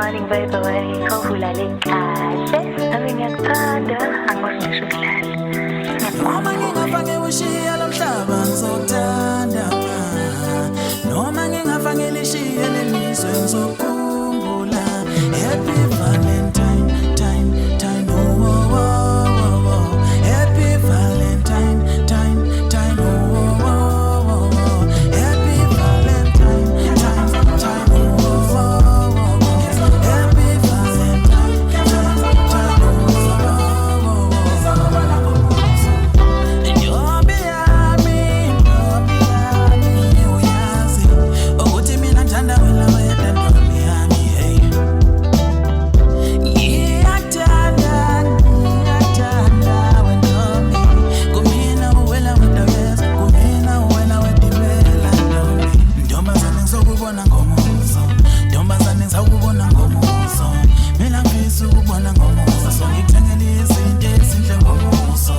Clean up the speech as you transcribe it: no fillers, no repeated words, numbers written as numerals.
morning baby wake ulale kahle nami ngiyakuthanda angiboni ukulala noma ngingafa ngiwushiya lo mhlaba ngizokuthanda noma ngingafa ngilishiye lemiswe ngizokukhumbula happy valentine time oh, oh, oh, oh. Happy valentine time oh, oh, oh, oh. Happy valentine time oh, oh, oh, oh. Happy valentine time oh, oh, oh, oh. Njobi yami uyazi ukuthi mina ngithanda wena wedwa ntombi yami hey ngiyakuthanda wentombi kumina uwela wedaweza kumina uwela wedibela ntombi ntombazane ngizokubona ngomuso ntombazane ngizokubona ngomuso mina ngifisa ukubona ngomuso ngikuthengele izinto ezinhle ngomuso